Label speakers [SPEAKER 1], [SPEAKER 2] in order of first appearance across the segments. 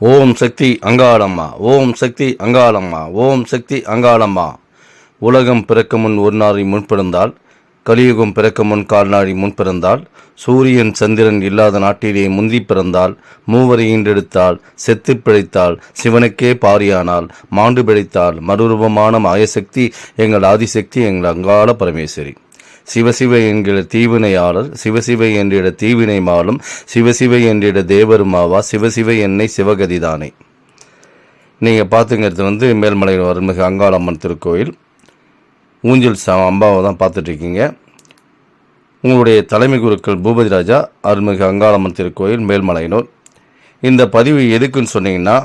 [SPEAKER 1] ஓம் சக்தி அங்காளம்மா, ஓம் சக்தி அங்காளம்மா, ஓம் சக்தி அங்காளம்மா. உலகம் பிறக்க முன் ஒரு நாளை முன்பிறந்தால், கலியுகம் பிறக்க முன் கால்நாழி முன்பிறந்தால், சூரியன் சந்திரன் இல்லாத நாட்டிலே முந்தி பிறந்தால், மூவரை ஈன்றெடுத்தால், செத்து பிழைத்தால், சிவனுக்கே பாரியானால், மாண்டு பிழைத்தால், மறுரூபமான மாயசக்தி எங்கள் ஆதிசக்தி, எங்கள் அங்காள பரமேஸ்வரி. சிவசிவ என்கிற தீவினையாளர், சிவசிவ என்றிட தீவினை மாலும், சிவசிவ என்றிட தேவருமாவா, சிவசிவ என்னை சிவகதிதானே. நீங்கள் பார்த்துங்கிறது மேல்மலை அருள்மிகு அங்காளம்மன் திருக்கோயில் ஊஞ்சல் அம்பாவை தான் பார்த்துட்ருக்கீங்க. உங்களுடைய தலைமை குருக்கள் பூபதி ராஜா, அருள்மிகு அங்காளம்மன் திருக்கோயில் மேல்மலையனூர். இந்த பதிவு எதுக்குன்னு சொன்னீங்கன்னா,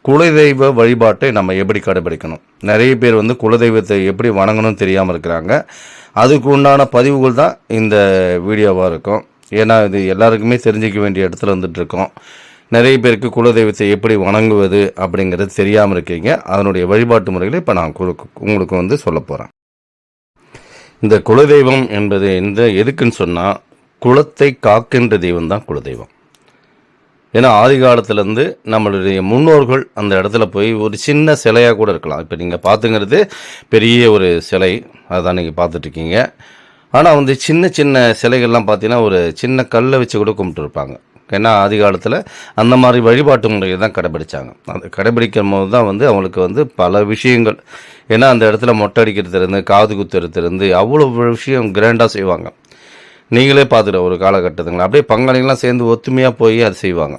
[SPEAKER 1] குலதெய்வ வழிபாட்டை நம்ம எப்படி கடைபிடிக்கணும். நிறைய பேர் குலதெய்வத்தை எப்படி வணங்கணும்னு தெரியாமல் இருக்கிறாங்க. அதுக்கு உண்டான பதிவுகள் தான் இந்த வீடியோவாக இருக்கும். ஏன்னா இது எல்லாருக்குமே தெரிஞ்சிக்க வேண்டிய இடத்துல வந்துட்டுருக்கோம். நிறைய பேருக்கு குலதெய்வத்தை எப்படி வணங்குவது அப்படிங்கிறது தெரியாமல் இருக்கீங்க. அதனுடைய வழிபாட்டு முறைகளை இப்போ நான் உங்களுக்கு சொல்ல போகிறேன். இந்த குலதெய்வம் என்பது எதுக்குன்னு சொன்னால், குலத்தை காக்கின்ற தெய்வம் தான் குலதெய்வம். ஏன்னா ஆதி காலத்துலேருந்து நம்மளுடைய முன்னோர்கள் அந்த இடத்துல போய் ஒரு சின்ன சிலையாக கூட இருக்கலாம். இப்போ நீங்கள் பார்த்துங்கிறது பெரிய ஒரு சிலை, அதுதான் நீங்கள் பார்த்துட்ருக்கீங்க. ஆனால் சின்ன சின்ன சிலைகள்லாம் பார்த்தீங்கன்னா ஒரு சின்ன கல்லை வச்சு கூட கும்பிட்டுருப்பாங்க. ஏன்னா ஆதி காலத்தில் அந்த மாதிரி வழிபாட்டு முறையை தான் கடைபிடிச்சாங்க. அது கடைபிடிக்கும் போது தான் அவங்களுக்கு பல விஷயங்கள், ஏன்னா அந்த இடத்துல மொட்டை அடிக்கிறதுலேருந்து காது குத்துறதுலேருந்து அவ்வளோ விஷயம் கிராண்டாக செய்வாங்க. நீங்களே பார்த்துட்டு ஒரு காலகட்டத்துங்களா அப்படியே பங்காளிகள்லாம் சேர்ந்து ஒத்துமையாக போய் அதை செய்வாங்க.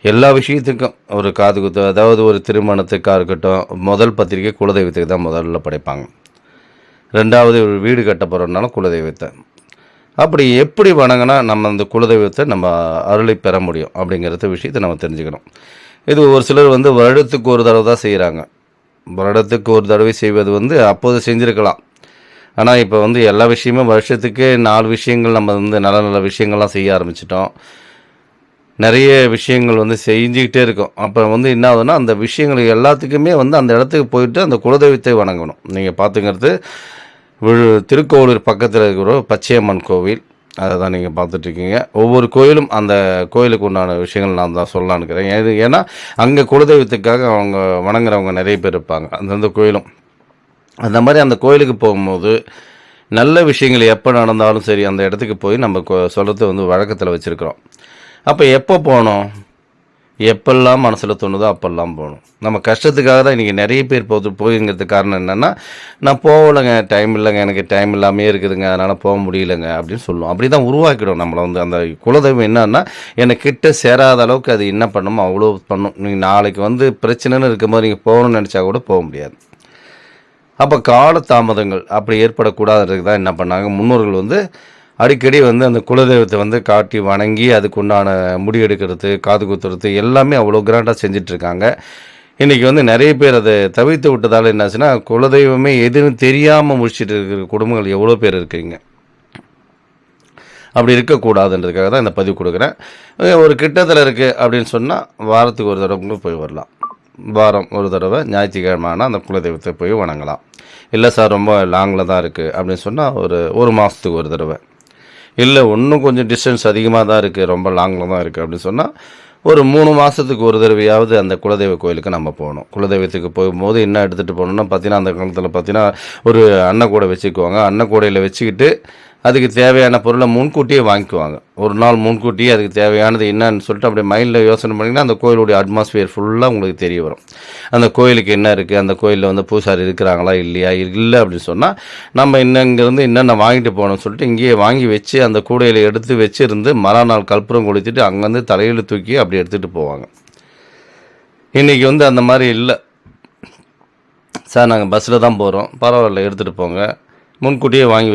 [SPEAKER 1] எல்லா விஷயத்துக்கும் ஒரு காது குத்து, அதாவது ஒரு திருமணத்துக்காக இருக்கட்டும், முதல் பத்திரிக்கை குலதெய்வத்துக்கு தான் முதல்ல படைப்பாங்க. ரெண்டாவது ஒரு வீடு கட்ட போகிறோம்னாலும் குலதெய்வத்தை. அப்படி எப்படி வணங்கினா நம்ம அந்த குலதெய்வத்தை நம்ம அருளை பெற முடியும் அப்படிங்கிறத விஷயத்தை நம்ம தெரிஞ்சுக்கணும். இது ஒரு சிலர் வருடத்துக்கு ஒரு தடவை தான் செய்கிறாங்க. வருடத்துக்கு ஒரு தடவை செய்வது அப்போது செஞ்சுருக்கலாம். ஆனால் இப்போ எல்லா விஷயமும் வருஷத்துக்கு 4 விஷயங்கள் நம்ம நல்ல நல்ல விஷயங்கள்லாம் செய்ய ஆரம்பிச்சிட்டோம். நிறைய விஷயங்கள் செஞ்சுக்கிட்டே இருக்கோம். அப்போ என்ன ஆகுதுன்னா, அந்த விஷயங்கள் எல்லாத்துக்குமே அந்த இடத்துக்கு போயிட்டு அந்த குலதெய்வத்தை வணங்கணும். நீங்கள் பார்த்துங்கிறது திருக்கோவிலூர் பக்கத்தில் இருக்கிற பச்சையம்மன் கோவில், அதை தான் நீங்கள் பார்த்துட்ருக்கீங்க. ஒவ்வொரு கோயிலும் அந்த கோயிலுக்கு உண்டான விஷயங்கள் நான் தான் சொல்லலான்னு இருக்கிறேன். ஏன்னா அங்கே குலதெய்வத்துக்காக அவங்க வணங்குறவங்க நிறைய பேர் இருப்பாங்க அந்தந்த கோயிலும். அந்த மாதிரி அந்த கோயிலுக்கு போகும்போது நல்ல விஷயங்கள் எப்போ நடந்தாலும் சரி, அந்த இடத்துக்கு போய் நம்ம சொல்கிறது வழக்கத்தில் வச்சுருக்கிறோம். அப்போ எப்போ போகணும், எப்பெல்லாம் மனசில் தோணுதோ அப்போல்லாம் போகணும். நம்ம கஷ்டத்துக்காக தான் இன்றைக்கி நிறைய பேர் போய்ங்கிறதுக்கு காரணம் என்னென்னா, நான் போகலைங்க, டைம் இல்லைங்க, எனக்கு டைம் இல்லாமே இருக்குதுங்க, அதனால் போக முடியலைங்க அப்படின்னு சொல்லுவோம். அப்படி தான் உருவாக்கிடும் நம்மளை. அந்த குலதெய்வம் என்னன்னா, எனக்கு கிட்ட சேராத அளவுக்கு அது என்ன பண்ணுமோ அவ்வளோ பண்ணும். நீங்கள் நாளைக்கு பிரச்சனைன்னு இருக்கும்போது நீங்கள் போகணும்னு நினச்சா கூட போக முடியாது. அப்போ கால தாமதங்கள் அப்படி ஏற்படக்கூடாதுன்றதுக்கு தான் என்ன பண்ணாங்க முன்னோர்கள் அடிக்கடி அந்த குலதெய்வத்தை காட்டி வணங்கி அதுக்கு உண்டான முடி எடுக்கிறது, காது குத்துறது எல்லாமே அவ்வளோ கிராண்டாக செஞ்சிட்ருக்காங்க. இன்றைக்கி நிறைய பேர் அதை தவிர்த்து விட்டதால் என்னாச்சுன்னா, குலதெய்வமே எதுன்னு தெரியாமல் முடிச்சுட்டு இருக்கிற குடும்பங்கள் எவ்வளோ பேர் இருக்குங்க. அப்படி இருக்கக்கூடாதுன்றதுக்காக தான் இந்த பதிவு கொடுக்குறேன். ஒரு கிட்டத்தில் இருக்குது அப்படின்னு சொன்னால் வாரத்துக்கு ஒரு தடவை போய் வரலாம். வாரம் ஒரு தடவை ஞாயிற்றுக்கிழமை ஆனால் அந்த குலதெய்வத்தை போய் வணங்கலாம். இல்லை சார் ரொம்ப லாங்கில் தான் இருக்குது அப்படின்னு சொன்னால் ஒரு மாதத்துக்கு ஒரு தடவை, இல்லை இன்னும் கொஞ்சம் டிஸ்டன்ஸ் அதிகமாக தான் இருக்குது, ரொம்ப லாங்கில் தான் இருக்குது அப்படின்னு சொன்னால் ஒரு 3 மாதத்துக்கு ஒரு தடவையாவது அந்த குலதெய்வ கோயிலுக்கு நம்ம போகணும். குலதெய்வத்துக்கு போகும்போது என்ன எடுத்துகிட்டு போகணுன்னா பார்த்தீங்கன்னா, அந்த காலத்தில் ஒரு அன்னக்கூடை வச்சுக்குவாங்க. அன்னக்கூடையில் வச்சுக்கிட்டு அதுக்கு தேவையான பொருளை முன்கூட்டியே வாங்கிக்குவாங்க. ஒரு நாள் முன்கூட்டியே அதுக்கு தேவையானது என்னன்னு சொல்லிட்டு அப்படியே மைண்டில் யோசனை பண்ணிங்கன்னா அந்த கோயிலுடைய அட்மாஸ்பியர் ஃபுல்லாக உங்களுக்கு தெரிய வரும். அந்த கோயிலுக்கு என்ன இருக்குது, அந்த கோயிலில் பூசாரி இருக்கிறாங்களா இல்லையா, இல்லை அப்படின்னு சொன்னால் நம்ம இங்கேருந்து என்னென்ன வாங்கிட்டு போகணும்னு சொல்லிட்டு இங்கேயே வாங்கி வச்சு அந்த கூடையில் எடுத்து வச்சுருந்து மறுநாள் கற்பூரம் கொளுத்திட்டு அங்கேருந்து தலையில் தூக்கி அப்படி எடுத்துகிட்டு போவாங்க. இன்றைக்கி அந்த மாதிரி இல்லை. சார் நாங்கள் பஸ்ஸில் தான் போகிறோம், பரவாயில்ல எடுத்துகிட்டு போங்க, முன்கூட்டியே வாங்கி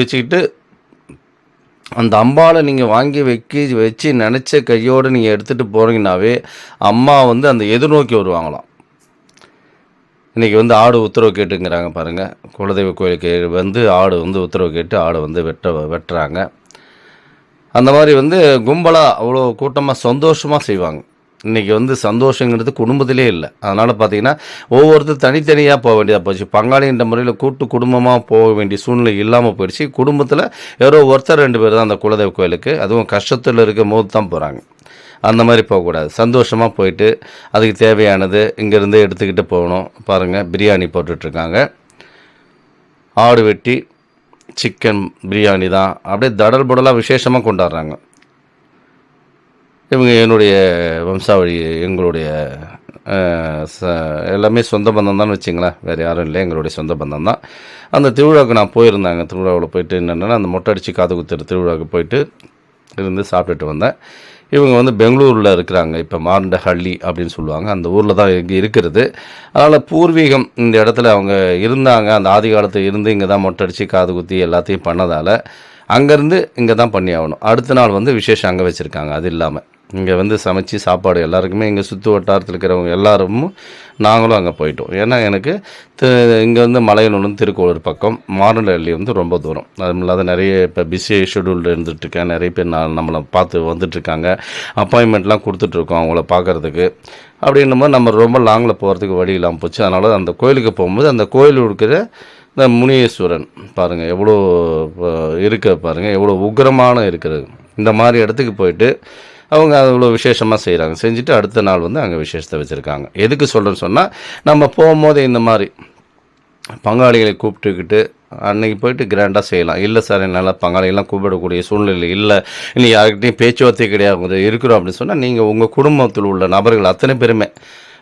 [SPEAKER 1] வச்சுக்கிட்டு அந்த அம்பாவை நீங்கள் வாங்கி வச்சு நினச்ச கையோடு நீங்கள் எடுத்துகிட்டு போகிறீங்கன்னாவே அம்மா அந்த எதிர்நோக்கி வருவாங்களாம். இன்றைக்கி ஆடு உத்தரவு கேட்டுங்கிறாங்க பாருங்கள். குலதெய்வ கோயிலுக்கு ஆடு உத்தரவு கேட்டு ஆடு வெட்டுறாங்க. அந்த மாதிரி கும்பலாக அவ்வளோ கூட்டமாக சந்தோஷமாக செய்வாங்க. இன்றைக்கி சந்தோஷங்கிறது குடும்பத்திலே இல்லை. அதனால் பார்த்திங்கன்னா ஒவ்வொருத்தர் தனித்தனியாக போக வேண்டியதாக போச்சு. பங்காளின்ற முறையில் கூட்டு குடும்பமாக போக வேண்டிய சூழ்நிலை இல்லாமல் போயிடுச்சு. குடும்பத்தில் யாரோ ஒருத்தர் 2 பேர் தான் அந்த குலதெய்வ கோயிலுக்கு, அதுவும் கஷ்டத்தில் இருக்கும் போது தான் போகிறாங்க. அந்த மாதிரி போகக்கூடாது. சந்தோஷமாக போயிட்டு அதுக்கு தேவையானது இங்கேருந்து எடுத்துக்கிட்டு போகணும். பாருங்கள், பிரியாணி போட்டுட்ருக்காங்க. ஆடு வெட்டி சிக்கன் பிரியாணி தான், அப்படியே தடல் புடலாக விசேஷமாக கொண்டாடுறாங்க. இவங்க என்னுடைய வம்சாவழி, எங்களுடைய எல்லாமே சொந்த பந்தம் தான் வச்சுங்களேன், வேறு யாரும் இல்லை, எங்களுடைய சொந்த பந்தம் தான். அந்த திருவிழாவுக்கு நான் போயிருந்தாங்க. திருவிழாவில் போயிட்டு என்னென்னா அந்த மொட்டை அடித்து காது குத்துற திருவிழாவுக்கு போயிட்டு இருந்து சாப்பிட்டுட்டு வந்தேன். இவங்க வந்து பெங்களூரில் இருக்கிறாங்க. இப்போ மாரண்டஹள்ளி அப்படின்னு சொல்லுவாங்க, அந்த ஊரில் தான் இங்கே இருக்கிறது. அதனால் பூர்வீகம் இந்த இடத்துல அவங்க இருந்தாங்க. அந்த ஆதி காலத்தில் இருந்து இங்கே தான் மொட்டை அடித்து காது குத்தி எல்லாத்தையும் பண்ணதால் அங்கேருந்து இங்கே தான் பண்ணி ஆகணும். அடுத்த நாள் வந்து விசேஷம் அங்கே வச்சுருக்காங்க. அது இல்லாமல் இங்கே வந்து சமைச்சு சாப்பாடு எல்லாருக்குமே, இங்கே சுற்று வட்டாரத்தில் இருக்கிறவங்க எல்லாரும் நாங்களும் அங்கே போயிட்டோம். ஏன்னா எனக்கு இங்கே வந்து மலையனூர் திருக்கோளூர் பக்கம், மாரண்டஹள்ளி வந்து ரொம்ப தூரம். அதுவும் இல்லாத நிறைய இப்போ பிஸி ஷெடியூலில் இருந்துகிட்ருக்கேன். நிறைய பேர் நம்மளை பார்த்து வந்துட்டுருக்காங்க. அப்பாயின்மெண்ட்லாம் கொடுத்துட்ருக்கோம் அவங்கள பார்க்குறதுக்கு. அப்படின்னும் போது நம்ம ரொம்ப லாங்கில் போகிறதுக்கு வழி இல்லாமல் போச்சு. அதனால் அந்த கோயிலுக்கு போகும்போது அந்த கோயில் இருக்கிற இந்த முனீஸ்வரன் பாருங்கள் எவ்வளோ இருக்க, பாருங்கள் எவ்வளோ உக்கிரமான இருக்கிறது. இந்த மாதிரி இடத்துக்கு போயிட்டு அவங்க அவ்வளோ விசேஷமாக செய்கிறாங்க. செஞ்சுட்டு அடுத்த நாள் வந்து அங்கே விசேஷத்தை வச்சுருக்காங்க. எதுக்கு சொல்கிறேன்னு சொன்னால், நம்ம போகும்போது இந்த மாதிரி பங்காளிகளை கூப்பிட்டுக்கிட்டு அன்றைக்கி போயிட்டு கிராண்டாக செய்யலாம். இல்லை சார், என்னால் பங்காளிகள்லாம் கூப்பிடக்கூடிய சூழ்நிலை இல்லை, இனி யாருக்கிட்டையும் பேச்சுவார்த்தை கிடையாது இருக்கிறோம் அப்படின்னு சொன்னால், நீங்கள் உங்கள் குடும்பத்தில் உள்ள நபர்கள் அத்தனை பேருமே,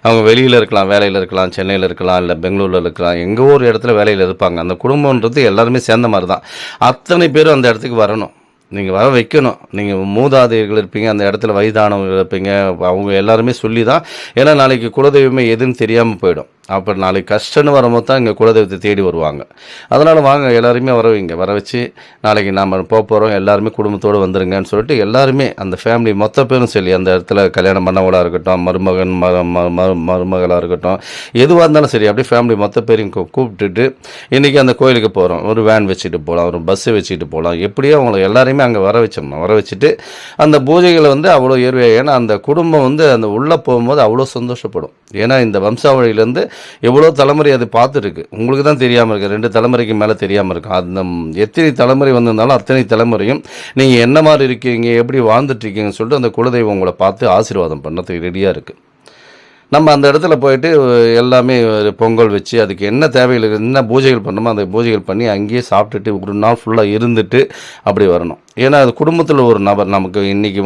[SPEAKER 1] அவங்க வெளியில் இருக்கலாம், வேலையில் இருக்கலாம், சென்னையில் இருக்கலாம், இல்லை பெங்களூரில் இருக்கலாம், எங்கே ஒரு இடத்துல வேலையில் இருப்பாங்க. அந்த குடும்பன்றது எல்லாருமே சேர்ந்த மாதிரி தான். அத்தனை பேரும் அந்த இடத்துக்கு வரணும், நீங்கள் வர வைக்கணும். நீங்கள் மூதாதையர்கள் இருப்பீங்க, அந்த இடத்துல வயதானவர்கள் இருப்பீங்க, அவங்க எல்லாருமே சொல்லி தான். ஏன்னா நாளைக்கு குலதெய்வமே எதுன்னு தெரியாமல் போயிடும். அப்போ நாளைக்கு கஷ்டம்னு வரும்போது தான் இங்கே குலதெய்வத்தை தேடி வருவாங்க. அதனால் வாங்க எல்லாருமே வர வைங்க, வர வச்சு நாளைக்கு நாம் போகிறோம், எல்லாருமே குடும்பத்தோடு வந்துருங்கன்னு சொல்லிட்டு எல்லாருமே அந்த ஃபேமிலி மொத்த பேரும் சொல்லி, அந்த இடத்துல கல்யாணம் பண்ணவங்களாக இருக்கட்டும், மருமகன் மருமகளாக இருக்கட்டும், எதுவாக இருந்தாலும் சரி, அப்படியே ஃபேமிலி மொத்த பேரையும் கூப்பிட்டுட்டு இன்றைக்கி அந்த கோயிலுக்கு போகிறோம். ஒரு வேன் வச்சுட்டு போகலாம், ஒரு பஸ்ஸு வச்சுட்டு போகலாம், எப்படியோ அவங்கள எல்லாரையுமே அங்கே வர வச்சோம்னா வர வச்சுட்டு அந்த பூஜைகளை வந்து அவ்வளோ ஏறுவையாக, ஏன்னா அந்த குடும்பம் வந்து அந்த உள்ளே போகும்போது அவ்வளோ சந்தோஷப்படும். ஏன்னா இந்த வம்சாவளியிலேருந்து எவ்வளோ தலைமுறை அது பார்த்துருக்கு. உங்களுக்கு தான் தெரியாமல் இருக்குது, 2 தலைமுறைக்கு மேலே தெரியாமல் இருக்கும். அந்த எத்தனை தலைமுறை வந்திருந்தாலும் அத்தனை தலைமுறையும் நீங்கள் என்ன மாதிரி இருக்கீங்க, எப்படி வாழ்ந்துட்டுருக்கீங்கன்னு சொல்லிட்டு அந்த குலதெய்வம் உங்களை பார்த்து ஆசீர்வாதம் பண்ணதுக்கு ரெடியாக இருக்குது. நம்ம அந்த இடத்துல போயிட்டு எல்லாமே பொங்கல் வச்சு அதுக்கு என்ன தேவைகள் என்ன பூஜைகள் பண்ணணுமோ அந்த பூஜைகள் பண்ணி அங்கேயே சாப்பிட்டுட்டு ஒரு நாள் ஃபுல்லாக இருந்துட்டு அப்படி வரணும். ஏன்னா அது குடும்பத்தில் ஒரு நபர் நமக்கு இன்றைக்கி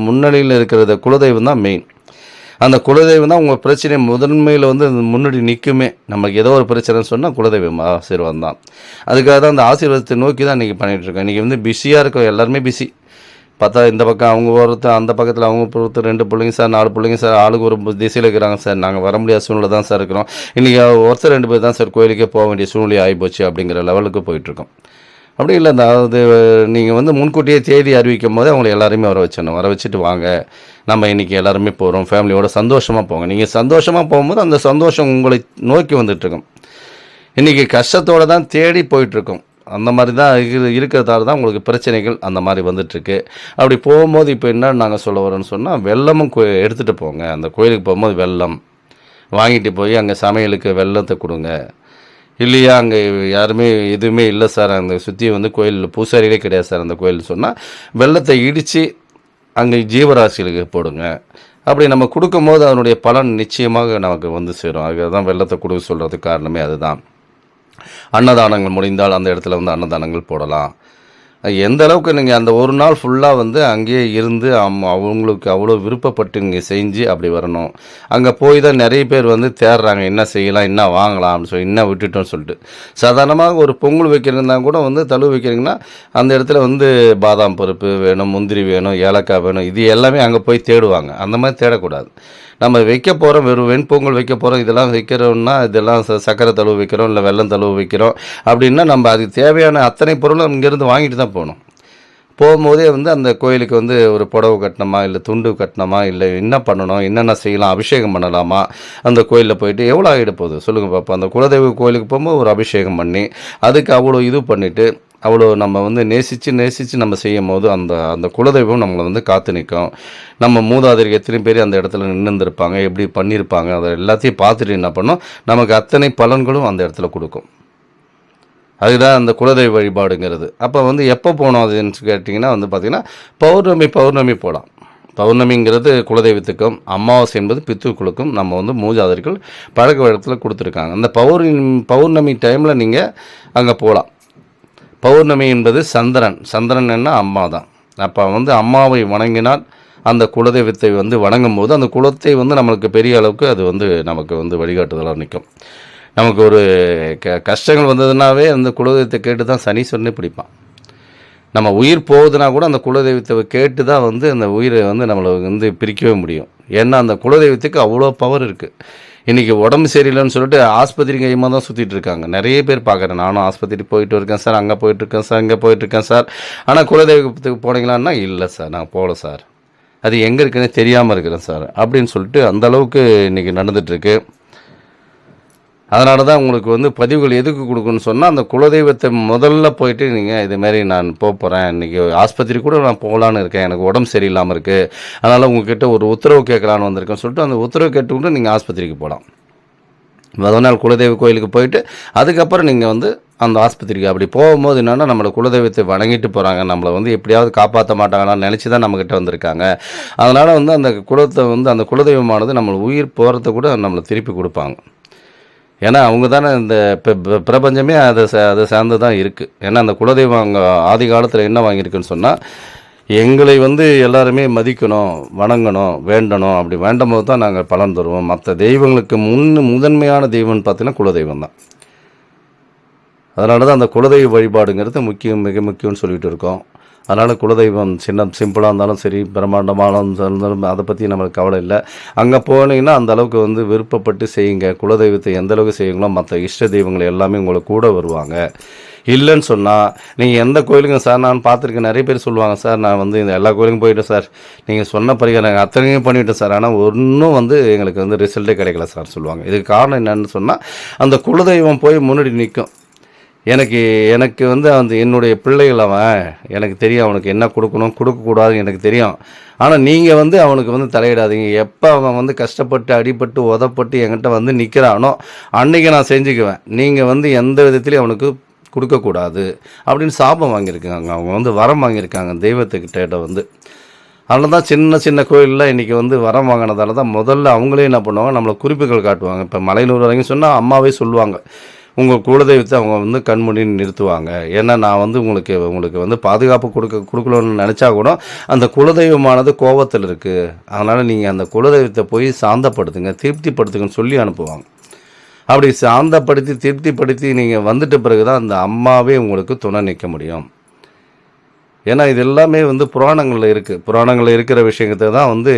[SPEAKER 1] முன்னணியில் இருக்கிறத குலதெய்வம் தான் மெயின். அந்த குலதெய்வம் தான் உங்கள் பிரச்சனை முதன்மையில் வந்து முன்னாடி நிற்குமே. நமக்கு ஏதோ ஒரு பிரச்சனைன்னு சொன்னால் குலதெய்வம் ஆசீர்வாதம் தான். அதுக்காக தான் அந்த ஆசீர்வாதத்தை நோக்கி தான் இன்றைக்கி பண்ணிகிட்ருக்கோம். இன்றைக்கி வந்து பிஸியாக இருக்கோம், எல்லாருமே பிஸி. பார்த்தா இந்த பக்கம் அவங்க ஒருத்தர், அந்த பக்கத்தில் அவங்க ஒருத்தர், 2 பிள்ளைங்க சார், 4 பிள்ளைங்க சார், ஆளுக்கு ஒரு திசையில் இருக்கிறாங்க சார். நாங்கள் வர முடியாத சூழ்நிலை தான் சார் இருக்கிறோம். இன்றைக்கி ஒருத்தர் 2 பேர் தான் சார் கோயிலுக்கே போக வேண்டிய சூழ்நிலை ஆகிப்போச்சு அப்படிங்கிற லெவலுக்கு போயிட்டுருக்கோம். அப்படி இல்லை, அதாவது நீங்கள் வந்து முன்கூட்டியே தேதி அறிவிக்கும் போதே அவங்களை எல்லாருமே வர வச்சிடணும். வர வச்சுட்டு வாங்க, நம்ம இன்றைக்கி எல்லாருமே போகிறோம், ஃபேமிலியோட சந்தோஷமாக போங்க. நீங்கள் சந்தோஷமாக போகும்போது அந்த சந்தோஷம் உங்களை நோக்கி வந்துட்டுருக்கும். இன்றைக்கி கஷ்டத்தோடு தான் தேடி போயிட்டுருக்கோம். அந்த மாதிரி தான் இருக்கிறதால தான் உங்களுக்கு பிரச்சனைகள் அந்த மாதிரி வந்துட்டுருக்கு. அப்படி போகும்போது இப்போ என்ன நாங்கள் சொல்ல வரோன்னு சொன்னால், வெல்லமும் எடுத்துகிட்டு போங்க. அந்த கோயிலுக்கு போகும்போது வெல்லம் வாங்கிட்டு போய் அங்கே சமையலுக்கு வெல்லத்தை கொடுங்க. இல்லையா அங்கே யாருமே எதுவுமே இல்லை சார், அந்த சுற்றி வந்து கோயில் பூசாரிகளே கிடையாது சார் அந்த கோயில் சொன்னால், வெல்லத்தை இடித்து அங்கே ஜீவராசிகளுக்கு போடுங்க. அப்படி நம்ம கொடுக்கும்போது அதனுடைய பலன் நிச்சயமாக நமக்கு வந்து சேரும். அதுதான் வெல்லத்தை கொடுக்க சொல்கிறதுக்கு காரணமே அதுதான். அன்னதானங்கள் முடிந்தால் அந்த இடத்துல வந்து அன்னதானங்கள் போடலாம். எந்த அளவுக்கு நீங்கள் அந்த ஒரு நாள் ஃபுல்லாக வந்து அங்கேயே இருந்து அவங்களுக்கு அவ்வளோ விருப்பப்பட்டு நீங்கள் செஞ்சு அப்படி வரணும். அங்கே போய் தான் நிறைய பேர் வந்து தேடுறாங்க, என்ன செய்யலாம், என்ன வாங்கலாம் அப்படின்னு சொல்லி, என்ன விட்டுட்டோன்னு சொல்லிட்டு. சாதாரணமாக ஒரு பொங்கல் வைக்கிறதுனா கூட வந்து தழுவு வைக்கிறீங்கன்னா அந்த இடத்துல வந்து பாதாம் பருப்பு வேணும், முந்திரி வேணும், ஏலக்காய் வேணும், இது எல்லாமே அங்கே போய் தேடுவாங்க. அந்த மாதிரி தேடக்கூடாது. நம்ம வைக்க போகிறோம், வெறும் வெண்பொங்கல் வைக்க போகிறோம், இதெல்லாம் வைக்கிறோம்னா இதெல்லாம் சக்கரை தழுவு வைக்கிறோம், இல்லை வெல்லம் தழுவு வைக்கிறோம் அப்படின்னா நம்ம அதுக்கு தேவையான அத்தனை பொருளும் இங்கேருந்து வாங்கிட்டு தான் போகணும். போகும்போதே வந்து அந்த கோயிலுக்கு வந்து ஒரு புடவை கட்டணுமா, இல்லை துண்டு கட்டணுமா, இல்லை என்ன பண்ணணும், என்னென்ன செய்யலாம், அபிஷேகம் பண்ணலாமா, அந்த கோயிலில் போயிட்டு எவ்வளோ ஆகிட போகுது சொல்லுங்கள் பாப்பா. அந்த குலதெய்வ கோயிலுக்கு போகும்போது ஒரு அபிஷேகம் பண்ணி அதுக்கு அவ்வளோ இது பண்ணிவிட்டு அவ்வளோ நம்ம வந்து நேசித்து நம்ம செய்யும் போது அந்த அந்த குலதெய்வம் நம்மளை வந்து காத்து நிற்கும். நம்ம மூதாதையர் எத்தனை பேர் அந்த இடத்துல நின்றுருப்பாங்க, எப்படி பண்ணியிருப்பாங்க, அதை எல்லாத்தையும் பார்த்துட்டு என்ன பண்ணோம், நமக்கு அத்தனை பலன்களும் அந்த இடத்துல கொடுக்கும். அதுதான் அந்த குலதெய்வ வழிபாடுங்கிறது. அப்போ வந்து எப்போ போகணும் அதுன்னு கேட்டிங்கன்னா வந்து பார்த்திங்கன்னா பௌர்ணமி போகலாம். பௌர்ணமிங்கிறது குலதெய்வத்துக்கும், அமாவாசை என்பது பித்ருக்களுக்கும் நம்ம வந்து மூதாதையர்கள் பழக்க வழக்கத்தில் கொடுத்துருக்காங்க. அந்த பௌர்ணமி டைமில் நீங்கள் அங்கே போகலாம். பௌர்ணமி என்பது சந்திரன் என்ன அம்மா தான். அப்போ வந்து அம்மாவை வணங்கினால் அந்த குலதெய்வத்தை வந்து வணங்கும் போது அந்த குலத்தை வந்து நம்மளுக்கு பெரிய அளவுக்கு அது வந்து நமக்கு வந்து வழிகாட்டுதலாக நிற்கும். நமக்கு ஒரு கஷ்டங்கள் வந்ததுனாவே அந்த குலதெய்வத்தை கேட்டு தான் சனீஸ்வரனே பிடிப்பான். நம்ம உயிர் போகுதுன்னா கூட அந்த குலதெய்வத்தை கேட்டு தான் வந்து அந்த உயிரை வந்து நம்மளை வந்து பிரிக்கவே முடியும். ஏன்னா அந்த குலதெய்வத்துக்கு அவ்வளோ பவர் இருக்குது. இன்றைக்கி உடம்பு சரியில்லைன்னு சொல்லிட்டு ஆஸ்பத்திரி கையமாக தான் சுற்றிட்டு இருக்காங்க. நிறைய பேர் பார்க்குறேன். நானும் ஆஸ்பத்திரி போயிட்டு இருக்கேன் சார், அங்கே போயிட்டுருக்கேன் சார், இங்கே போயிட்டுருக்கேன் சார். ஆனால் குலதெய்வத்துக்கு போனீங்களான்னா இல்லை சார், நான் போகல சார், அது எங்கே இருக்குன்னு தெரியாமல் இருக்கிறேன் சார் அப்படின்னு சொல்லிட்டு அந்தளவுக்கு இன்றைக்கி நடந்துகிட்ருக்கு. அதனால தான் உங்களுக்கு வந்து பதிவுகள் எதுக்கு கொடுக்குன்னு சொன்னால், அந்த குலதெய்வத்தை முதல்ல போயிட்டு நீங்கள் இதுமாரி நான் போகிறேன், இன்றைக்கி ஆஸ்பத்திரி கூட நான் போகலான்னு இருக்கேன், எனக்கு உடம்பு சரியில்லாமல் இருக்குது, அதனால் உங்கள்கிட்ட ஒரு உத்தரவு கேட்கலான்னு வந்திருக்கேன்னு சொல்லிட்டு அந்த உத்தரவு கேட்டுக்கிட்டு நீங்கள் ஆஸ்பத்திரிக்கு போகலாம். முதல் நாள் குலதெய்வ கோயிலுக்கு போயிட்டு அதுக்கப்புறம் நீங்கள் வந்து அந்த ஆஸ்பத்திரிக்கு அப்படி போகும்போது என்னென்னா, நம்மளை குலதெய்வத்தை வணங்கிட்டு போகிறாங்க, நம்மளை வந்து எப்படியாவது காப்பாற்ற மாட்டாங்களான்னு நினச்சி தான் நம்மக்கிட்ட வந்திருக்காங்க. அதனால் வந்து அந்த குலத்தை வந்து அந்த குலதெய்வமானது நம்மளை உயிர் போகிறத கூட நம்மளை திருப்பி கொடுப்பாங்க. ஏன்னா அவங்க தானே இந்த பிரபஞ்சமே அதை சார்ந்து தான் இருக்குது. ஏன்னா அந்த குலதெய்வம் அங்கே ஆதி காலத்தில் என்ன வாங்கியிருக்குன்னு சொன்னால், எங்களை வந்து எல்லாருமே மதிக்கணும், வணங்கணும், வேண்டணும். அப்படி வேண்டும் போது தான் நாங்கள் பலன் தருவோம். மற்ற தெய்வங்களுக்கு முதன்மையான தெய்வம்னு பார்த்தீங்கன்னா குலதெய்வம் தான். அதனால தான் அந்த குலதெய்வ வழிபாடுங்கிறது மிக முக்கியம்னு சொல்லிகிட்டு இருக்கோம். அதனால் குலதெய்வம் சிம்பிளாக இருந்தாலும் சரி, பிரம்மாண்டமான இருந்தாலும் அதை பற்றி நம்மளுக்கு கவலை இல்லை. அங்கே போனீங்கன்னா அந்த அளவுக்கு வந்து விருப்பப்பட்டு செய்யுங்க. குலதெய்வத்தை எந்த அளவுக்கு செய்யுங்களோ மற்ற இஷ்ட தெய்வங்களை எல்லாமே உங்களை கூட வருவாங்க. இல்லைன்னு சொன்னால் நீங்கள் எந்த கோயிலுக்கும் சார் நான் பார்த்துருக்கேன், நிறைய பேர் சொல்லுவாங்க சார் நான் வந்து இந்த எல்லா கோயிலுக்கும் போயிட்டேன் சார், நீங்கள் சொன்ன பரிகாரம் நாங்கள் அத்தனையும் பண்ணிவிட்டேன் சார், ஆனால் ஒன்றும் வந்து எங்களுக்கு வந்து ரிசல்ட்டே கிடைக்கல சார் சொல்லுவாங்க. இதுக்கு காரணம் என்னன்னு சொன்னால், அந்த குலதெய்வம் போய் முன்னாடி நிற்கும். எனக்கு வந்து அந்த என்னுடைய பிள்ளைகள் அவன், எனக்கு தெரியும் அவனுக்கு என்ன கொடுக்கணும் கொடுக்கக்கூடாதுன்னு எனக்கு தெரியும். ஆனால் நீங்கள் வந்து அவனுக்கு வந்து தலையிடாதீங்க. எப்போ அவன் வந்து கஷ்டப்பட்டு அடிபட்டு உதப்பட்டு என்கிட்ட வந்து நிற்கிறானோ அன்றைக்கி நான் செஞ்சுக்குவேன். நீங்கள் வந்து எந்த விதத்துலையும் அவனுக்கு கொடுக்கக்கூடாது அப்படின்னு சாபம் வாங்கியிருக்காங்க. அவங்க வந்து வரம் வாங்கியிருக்காங்க தெய்வத்துக்கிட்ட வந்து. அதனால தான் சின்ன கோயிலில் இன்றைக்கி வந்து வரம் வாங்கினதால தான் முதல்ல அவங்களே என்ன பண்ணுவாங்க, நம்மளை குறிப்புகள் காட்டுவாங்க. இப்போ மலையனூர் வரைக்கும் சொன்னால் அம்மாவே சொல்லுவாங்க, உங்கள் குலதெய்வத்தை அவங்க வந்து கண்மூடி நிறுத்துவாங்க. ஏன்னா நான் வந்து உங்களுக்கு வந்து பாதுகாப்பு கொடுக்கணும்னு நினச்சா கூட அந்த குலதெய்வமானது கோபத்தில் இருக்குது, அதனால் நீங்கள் அந்த குலதெய்வத்தை போய் சாந்தப்படுத்துங்க, திருப்திப்படுத்துங்கன்னு சொல்லி அனுப்புவாங்க. அப்படி சாந்தப்படுத்தி திருப்திப்படுத்தி நீங்கள் வந்துட்ட பிறகு தான் அந்த அம்மாவே உங்களுக்கு துணை நிற்க முடியும். ஏன்னா இது எல்லாமே வந்து புராணங்களில் இருக்குது. புராணங்களில் இருக்கிற விஷயத்தை தான் வந்து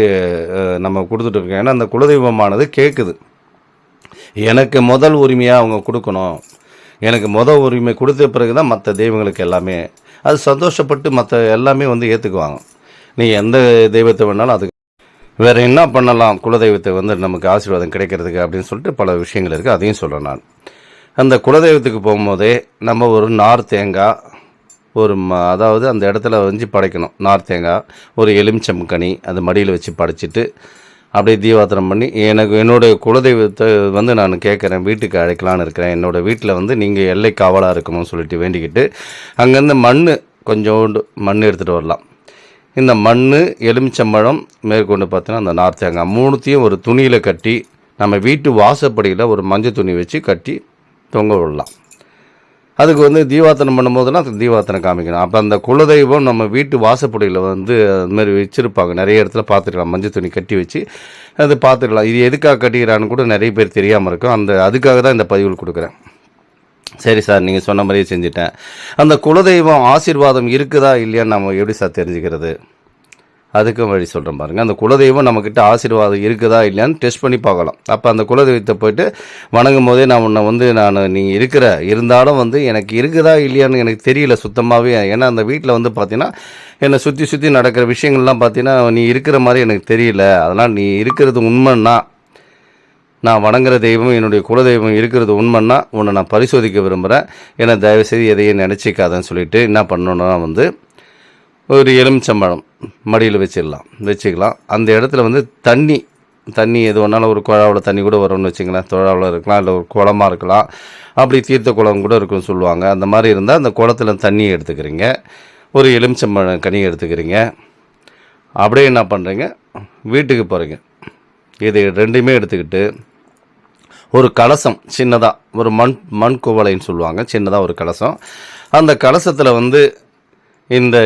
[SPEAKER 1] நம்ம கொடுத்துட்ருக்கோம். ஏன்னா அந்த குலதெய்வமானது கேட்குது, எனக்கு முதல் உரிமையாக அவங்க கொடுக்கணும், எனக்கு முதல் உரிமை கொடுத்த பிறகு தான் மற்ற தெய்வங்களுக்கு எல்லாமே அது சந்தோஷப்பட்டு மற்ற எல்லாமே வந்து ஏற்றுக்குவாங்க. நீங்கள் எந்த தெய்வத்தை வேணாலும் அதுக்கு வேறு என்ன பண்ணலாம், குலதெய்வத்தை வந்து நமக்கு ஆசீர்வாதம் கிடைக்கிறதுக்கு அப்படின்னு சொல்லிட்டு பல விஷயங்கள் இருக்குது. அதையும் சொல்கிறேன் நான். அந்த குலதெய்வத்துக்கு போகும்போதே நம்ம ஒரு நார் தேங்காய், ஒரு அதாவது அந்த இடத்துல வச்சு படைக்கணும். நார் தேங்காய், ஒரு எலுமிச்சம்பழம் அது மடியில் வச்சு படைச்சிட்டு அப்படியே தீபாத்திரம் பண்ணி, என்னுடைய குலதெய்வத்தை வந்து நான் கேட்குறேன், வீட்டுக்கு அழைக்கலான்னு இருக்கிறேன், என்னோடய வீட்டில் வந்து நீங்கள் எல்லை காவலாக இருக்கணும்னு சொல்லிட்டு வேண்டிக்கிட்டு அங்கேருந்து கொஞ்சோண்டு மண் எடுத்துகிட்டு வரலாம். இந்த மண், எலுமிச்சம்பழம், மேற்கொண்டு பார்த்தீங்கன்னா அந்த நார் தேங்காய் மூணுத்தையும் ஒரு துணியில் கட்டி நம்ம வீட்டு வாசப்படியில் ஒரு மஞ்சள் துணி வச்சு கட்டி தொங்க விடலாம். அதுக்கு வந்து தீபாத்தனம் பண்ணும்போதுலாம் அதுக்கு தீபாத்தனம் காமிக்கணும். அப்போ அந்த குலதெய்வம் நம்ம வீட்டு வாசப்படியில் வந்து அதுமாதிரி வச்சுருப்பாங்க. நிறைய இடத்துல பார்த்துக்கலாம், மஞ்சள் துணி கட்டி வச்சு அது பார்த்துக்கலாம். இது எதுக்காக கட்டிக்கிறான்னு கூட நிறைய பேர் தெரியாமல் இருக்கும். அதுக்காக தான் இந்த பதிவுகள் கொடுக்குறேன். சரி சார், நீங்கள் சொன்ன மாதிரியே செஞ்சுட்டேன். அந்த குலதெய்வம் ஆசீர்வாதம் இருக்குதா இல்லையான்னு நம்ம எப்படி சார் தெரிஞ்சுக்கிறது? அதுக்கும் வழி சொல்கிறேன் பாருங்கள். அந்த குலதெய்வம் நம்மக்கிட்ட ஆசீர்வாதம் இருக்குதா இல்லையான்னு டெஸ்ட் பண்ணி பார்க்கலாம். அப்போ அந்த குலதெய்வத்தை போயிட்டு வணங்கும் போதே நான் உன்னை வந்து நீங்கள் இருந்தாலும் வந்து எனக்கு இருக்குதா இல்லையான்னு எனக்கு தெரியல சுத்தமாகவே. ஏன்னா அந்த வீட்டில் வந்து பார்த்தீங்கன்னா என்னை சுற்றி நடக்கிற விஷயங்கள்லாம் பார்த்தீங்கன்னா நீ இருக்கிற மாதிரி எனக்கு தெரியல. அதனால் நீ இருக்கிறது உண்மைன்னா, நான் வணங்குற தெய்வம் என்னுடைய குலதெய்வம் இருக்கிறது உண்மைன்னா உன்னை நான் பரிசோதிக்க விரும்புகிறேன். ஏன்னா தயவுசெய்து எதையும் நினச்சிக்காதன்னு சொல்லிட்டு என்ன பண்ணணுன்னா வந்து ஒரு எலுமிச்சம்பழம் மடியில் வச்சுக்கலாம். அந்த இடத்துல வந்து தண்ணி எது வேணாலும் ஒரு குழாவில் தண்ணி கூட வரும்னு வச்சுங்களேன். குழாவில் இருக்கலாம், இல்லை ஒரு குளமாக இருக்கலாம், அப்படி தீர்த்த குளம் கூட இருக்குன்னு சொல்லுவாங்க. அந்த மாதிரி இருந்தால் அந்த குளத்தில் தண்ணியை எடுத்துக்கிறீங்க, ஒரு எலுமிச்சம்பழம் கனியை எடுத்துக்கிறீங்க, அப்படியே என்ன பண்ணுறீங்க, வீட்டுக்கு போகிறீங்க. இது ரெண்டுமே எடுத்துக்கிட்டு ஒரு கலசம் சின்னதாக, ஒரு மண் குவளைன்னு சொல்லுவாங்க, சின்னதாக ஒரு கலசம். அந்த கலசத்தில் வந்து இந்த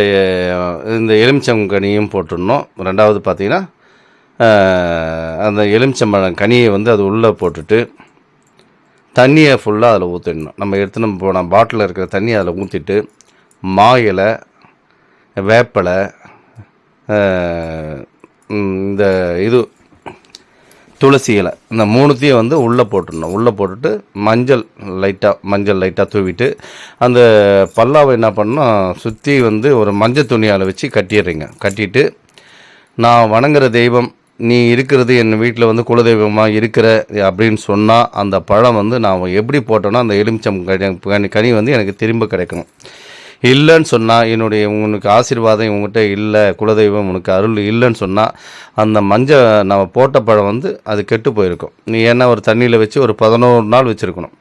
[SPEAKER 1] இந்த எலுமிச்சங்கனியும் போட்டுடணும். ரெண்டாவது பார்த்திங்கன்னா அந்த எலுமிச்சம்பழம் கனியை வந்து அது உள்ளே போட்டுட்டு தண்ணியை ஃபுல்லாக அதில் ஊற்றிடணும். நம்ம எடுத்துன்னு போன பாட்டிலில் இருக்கிற தண்ணியை அதில் ஊற்றிட்டு மா இலை, வேப்பலை, இந்த இது துளசி இலை, இந்த மூணுத்தையும் வந்து உள்ளே போட்டுடணும். உள்ளே போட்டுட்டு மஞ்சள் லைட்டாக தூவிட்டு அந்த பல்லாவை என்ன பண்ணணும், சுற்றி வந்து ஒரு மஞ்சள் துணியால் வச்சு கட்டிடுறீங்க. கட்டிட்டு நான் வணங்குற தெய்வம் நீ இருக்கிறது என் வீட்டில் வந்து குலதெய்வமாக இருக்கிற அப்படின்னு சொன்னால் அந்த பழம் வந்து நான் எப்படி போட்டோன்னா அந்த எலுமிச்சம் கனி வந்து எனக்கு திரும்ப கிடைக்கணும். இல்லைன்னு சொன்னால் உனக்கு ஆசீர்வாதம் உங்கள்கிட்ட இல்லை, குலதெய்வம் உனக்கு அருள் இல்லைன்னு சொன்னால் அந்த மஞ்சள் நம்ம போட்ட பழம் வந்து அது கெட்டு போயிருக்கும். நீ ஏன்னா ஒரு தண்ணியில் வச்சு ஒரு 11 நாள் வச்சுருக்கணும்.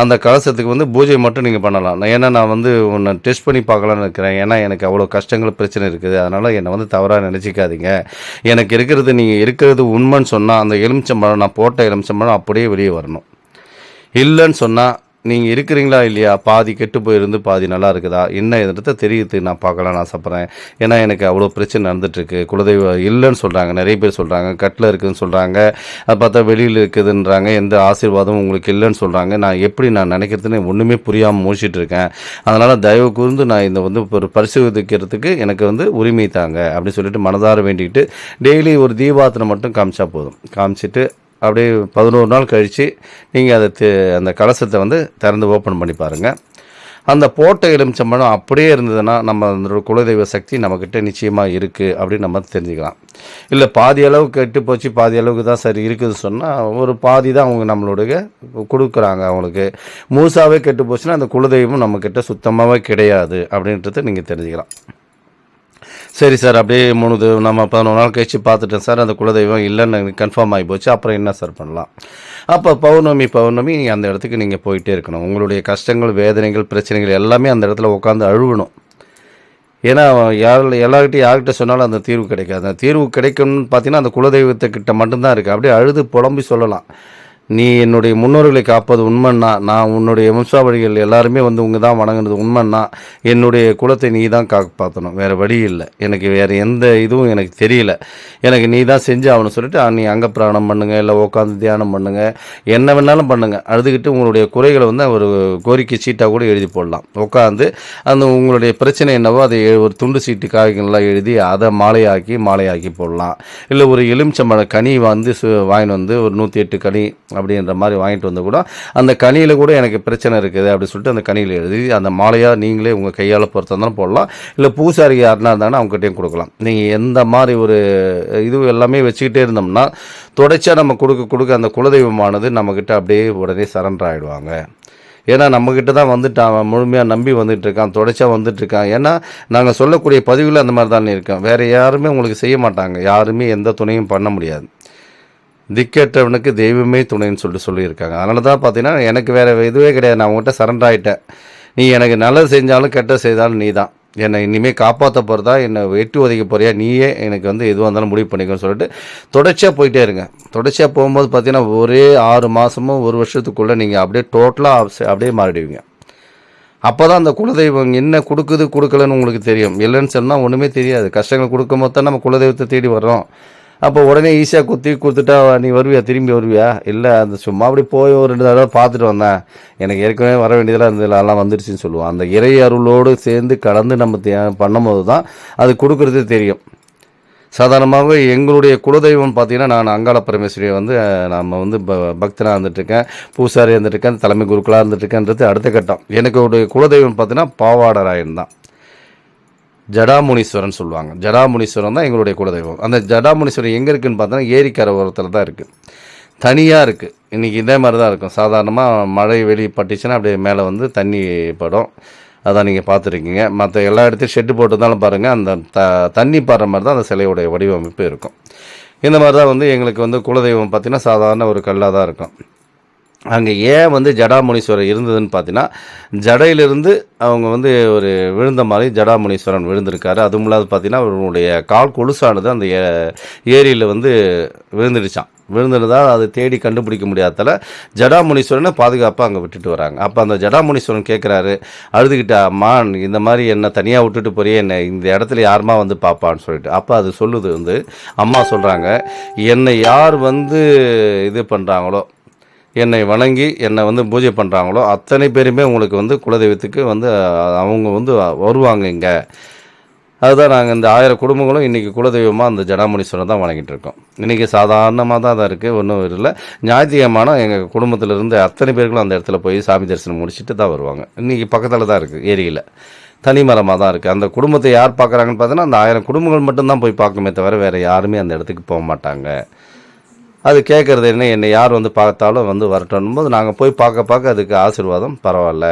[SPEAKER 1] அந்த கலசத்துக்கு வந்து பூஜை மட்டும் நீங்கள் பண்ணலாம். ஏன்னா நான் வந்து உன்னை டெஸ்ட் பண்ணி பார்க்கலான்னு இருக்கிறேன். ஏன்னா எனக்கு அவ்வளோ கஷ்டங்கள் பிரச்சனை இருக்குது. அதனால் என்னை வந்து தவறாக நினச்சிக்காதீங்க. எனக்கு இருக்கிறது நீங்கள் இருக்கிறது உண்மைன்னு சொன்னால் அந்த எலுமிச்சம்பழம், நான் போட்ட எலுமிச்சம்பழம் அப்படியே வெளியே வரணும். இல்லைன்னு சொன்னால் நீங்கள் இருக்கிறீங்களா இல்லையா, பாதி கெட்டு போயிருந்து பாதி நல்லா இருக்குதா என்ன எதிர்த்து தெரியுது, நான் பார்க்கலான்னு ஆசைப்பட்றேன். ஏன்னா எனக்கு அவ்வளோ பிரச்சனை நடந்துகிட்ருக்கு. குலதெய்வம் இல்லைன்னு சொல்கிறாங்க, நிறைய பேர் சொல்கிறாங்க. கட்டில் இருக்குதுன்னு சொல்கிறாங்க, அதை பார்த்தா வெளியில் இருக்குதுன்றாங்க. எந்த ஆசீர்வாதமும் உங்களுக்கு இல்லைன்னு சொல்கிறாங்க. நான் நினைக்கிறதுன்னு ஒன்றுமே புரியாமல் முடிச்சிட்டு இருக்கேன். அதனால் தயவு கூர்ந்து நான் இந்த வந்து ஒரு பரிசோதிக்கிறதுக்கு எனக்கு வந்து உரிமை தாங்க அப்படின்னு சொல்லிட்டு மனதார வேண்டிக்கிட்டு டெய்லி ஒரு தீபாரத்தனை மட்டும் காமிச்சா போதும். காமிச்சிட்டு அப்படியே 11 நாள் கழித்து நீங்கள் அந்த கலசத்தை வந்து திறந்து ஓப்பன் பண்ணி பாருங்கள். அந்த போட்ட எலுமிச்சம்பழம் அப்படியே இருந்ததுன்னா நம்ம அந்த குலதெய்வ சக்தி நம்மக்கிட்ட நிச்சயமாக இருக்குது அப்படின்னு நம்ம தெரிஞ்சுக்கலாம். இல்லை பாதி அளவுக்கு கெட்டு போச்சு, பாதி அளவுக்கு தான் சரி இருக்குது சொன்னால் ஒரு பாதி தான் அவங்க நம்மளுடைய கொடுக்குறாங்க. அவங்களுக்கு முழுசாகவே கெட்டு போச்சுன்னா அந்த குலதெய்வம் நம்மக்கிட்ட சுத்தமாகவே கிடையாது அப்படின்றத நீங்கள் தெரிஞ்சுக்கலாம். சரி சார், அப்படியே நம்ம 11 நாள் கழிச்சு பார்த்துட்டேன் சார், அந்த குலதெய்வம் இல்லைன்னு கன்ஃபார்ம் ஆகி போச்சு, அப்புறம் என்ன சார் பண்ணலாம்? அப்போ பௌர்ணமி நீங்கள் அந்த இடத்துக்கு நீங்கள் போயிட்டே இருக்கணும். உங்களுடைய கஷ்டங்கள், வேதனைகள், பிரச்சனைகள் எல்லாமே அந்த இடத்துல உட்காந்து அழுகணும். ஏன்னா யார்கிட்ட சொன்னாலும் அந்த தீர்வு கிடைக்காது. அந்த தீர்வு கிடைக்கணும்னு பார்த்தீங்கன்னா அந்த குலதெய்வத்துக்கிட்ட மட்டும்தான் இருக்குது. அப்படியே அழுது புலம்பி சொல்லலாம். நீ என்னுடைய முன்னோர்களை காப்பது உண்மைன்னா, நான் உன்னுடைய வம்சாவழிகள் எல்லாருமே வந்து உங்க தான் வணங்குறது உண்மைன்னா, என்னுடைய குலத்தை நீ தான் காப்பாற்றணும், வேறு வழி இல்லை. எனக்கு வேறு எந்த இதுவும் எனக்கு தெரியல, எனக்கு நீ தான் செஞ்சு ஆகணும்னு சொல்லிட்டு நீ அங்க பிராணம் பண்ணுங்கள், இல்லை உட்காந்து தியானம் பண்ணுங்கள், என்ன வேணாலும் பண்ணுங்கள். அழுதுகிட்டு உங்களுடைய குறைகளை வந்து ஒரு கோரிக்கை சீட்டாக கூட எழுதி போடலாம். உட்காந்து அந்த உங்களுடைய பிரச்சனை என்னவோ அதை ஒரு துண்டு சீட்டு காய்கள்லாம் எழுதி அதை மாலையாக்கி போடலாம். இல்லை ஒரு எலுமிச்சம்பழ கனி வந்து வாங்கிட்டு வந்து ஒரு 108 கனி அப்படின்ற மாதிரி வாங்கிட்டு வந்து கூட அந்த கனியில் கூட எனக்கு பிரச்சனை இருக்குது அப்படின்னு சொல்லிட்டு அந்த கனியில் எழுதி அந்த மாலையாக நீங்களே உங்கள் கையால் பொறுத்தாலும் போடலாம். இல்லை பூசாரி யாருன்னா இருந்தாங்கன்னா அவங்ககிட்டையும் கொடுக்கலாம். நீங்கள் எந்த மாதிரி ஒரு இது எல்லாமே வச்சுக்கிட்டே இருந்தோம்னா தொடர்ச்சியாக நம்ம கொடுக்க அந்த குலதெய்வமானது நம்மக்கிட்ட அப்படியே உடனே சரண்டர் ஆகிடுவாங்க. ஏன்னா நம்மக்கிட்ட தான் வந்துட்டான், முழுமையாக நம்பி வந்துட்டுருக்கான், தொடர்ச்சியாக வந்துட்டுருக்கான். ஏன்னா நாங்கள் சொல்லக்கூடிய பதிவில் அந்த மாதிரி தானே இருக்கோம். வேறு யாருமே உங்களுக்கு செய்ய மாட்டாங்க, யாருமே எந்த துணையும் பண்ண முடியாது. திக்கேற்றவனுக்கு தெய்வமே துணைன்னு சொல்லியிருக்காங்க. அதனால தான் பார்த்தீங்கன்னா எனக்கு வேறு இதுவே கிடையாது, நான் உங்கள்கிட்ட சரண்டர் ஆகிட்டேன். நீ எனக்கு நல்லது செஞ்சாலும் கெட்ட செய்தாலும் நீ தான் என்னை இனிமேல் காப்பாற்ற போகிறதா, என்னை வெட்டி உதைக்க போறியா, நீயே எனக்கு வந்து எதுவாக இருந்தாலும் முடிவு பண்ணிக்கோன்னு சொல்லிட்டு தொடர்ச்சியாக போயிட்டே இருங்க. தொடர்ச்சியாக போகும்போது பார்த்தீங்கன்னா ஒரே 6 மாதமோ 1 வருஷத்துக்குள்ளே நீங்கள் அப்படியே டோட்டலாக அப்படியே மாறிடுவீங்க. அப்போ தான் அந்த குலதெய்வம் என்ன கொடுக்கலன்னு உங்களுக்கு தெரியும். இல்லைன்னு சொன்னால் ஒன்றுமே தெரியாது. கஷ்டங்கள் கொடுக்கும் போது தான் நம்ம குலதெய்வத்தை தேடி வர்றோம். அப்போ உடனே ஈஸியாக கொடுத்துட்டா நீ திரும்பி வருவியா? இல்லை, அந்த சும்மா அப்படி போய் ஒரு 2 தடவை பார்த்துட்டு வந்தேன், எனக்கு ஏற்கனவே வர வேண்டியதெல்லாம் இருந்ததில்ல, அதெல்லாம் வந்துருச்சுன்னு சொல்லுவோம். அந்த இறை அருளோடு சேர்ந்து கலந்து நம்ம பண்ணும்போது தான் அது கொடுக்குறது தெரியும். சாதாரணமாகவே எங்களுடைய குலதெய்வம் பார்த்திங்கன்னா, நான் அங்காள பரமேஸ்வரியை வந்து நம்ம வந்து பக்தனாக இருந்துகிட்ருக்கேன், பூசாரியாக இருந்துகிட்ருக்கேன், தலைமை குருக்களாக இருந்துகிட்ருக்கேன்றது அடுத்த கட்டம். எனக்கு குலதெய்வம் பார்த்திங்கன்னா பாவாடராயன் தான், ஜடாமுனீஸ்வரன் சொல்லுவாங்க. ஜடாமுனீஸ்வரன் தான் எங்களுடைய குலதெய்வம். அந்த ஜடாமுனீஸ்வரன் எங்கே இருக்குதுன்னு பார்த்தோன்னா ஏரிக்கரை ஓரத்தில் தான் இருக்குது, தனியாக இருக்குது. இன்றைக்கி இதே மாதிரி தான் இருக்கும். சாதாரணமாக மழை வெளியே பட்டுச்சுன்னா அப்படியே மேலே வந்து தண்ணி படும், அதான் நீங்கள் பார்த்துருக்கீங்க. மற்ற எல்லா இடத்தையும் ஷெட்டு போட்டுருந்தாலும் பாருங்கள், அந்த தண்ணி பாடுற மாதிரி தான் அந்த சிலையுடைய வடிவமைப்பு இருக்கும். இந்த மாதிரி தான் வந்து எங்களுக்கு வந்து குலதெய்வம் பார்த்திங்கன்னா சாதாரண ஒரு கல்லாக தான் இருக்கும். அங்கே ஏன் வந்து ஜடாமுனீஸ்வரர் இருந்ததுன்னு பார்த்தீங்கன்னா, ஜடையிலிருந்து அவங்க வந்து ஒரு விழுந்த மாதிரி ஜடாமுனீஸ்வரன் விழுந்திருக்காரு. அதுவும் இல்லாது பார்த்தீங்கன்னா, அவருடைய கால் கொலுசானது அந்த ஏரியில் வந்து விழுந்துடுச்சாம். விழுந்திருந்தால் அது தேடி கண்டுபிடிக்க முடியாததால் ஜடாமுனீஸ்வரனை பாதுகாப்பாக அங்கே விட்டுட்டு வராங்க. அப்போ அந்த ஜடாமுனீஸ்வரன் கேட்குறாரு, அழுதுகிட்டா, அம்மா இந்த மாதிரி என்னை தனியாக விட்டுட்டு போறியே, என்ன இந்த இடத்துல யாருமா வந்து பார்ப்பான்னு சொல்லிட்டு. அப்போ அது சொல்லுது வந்து, அம்மா சொல்கிறாங்க, என்னை யார் வந்து இது பண்ணுறாங்களோ, என்னை வணங்கி என்னை வந்து பூஜை பண்ணுறாங்களோ அத்தனை பேருமே உங்களுக்கு வந்து குலதெய்வத்துக்கு வந்து அவங்க வந்து வருவாங்க இங்கே. அதுதான் நாங்கள் இந்த 1000 குடும்பங்களும் இன்றைக்கி குலதெய்வமாக அந்த ஜடாமுனீஸ்வரன் தான் வணங்கிட்டு இருக்கோம். இன்றைக்கி சாதாரணமாக தான் இருக்குது, ஒன்றும் இல்லை. ஞாயிற்றுக்கிழமான எங்கள் குடும்பத்திலிருந்து அத்தனை பேர்களும் அந்த இடத்துல போய் சாமி தரிசனம் முடிச்சுட்டு தான் வருவாங்க. இன்றைக்கி பக்கத்தில் தான் இருக்குது, ஏரியில் தனிமரமாக தான் இருக்குது. அந்த குடும்பத்தை யார் பார்க்குறாங்கன்னு பார்த்தீங்கன்னா அந்த 1000 குடும்பங்கள் மட்டும்தான் போய் பார்க்குமே தவிர வேறு யாருமே அந்த இடத்துக்கு போக மாட்டாங்க. அது கேட்குறது என்ன, என்னை யார் வந்து பார்த்தாலும் வந்து வரட்டும் போது நாங்கள் போய் பார்க்க அதுக்கு ஆசீர்வாதம் பரவாயில்ல.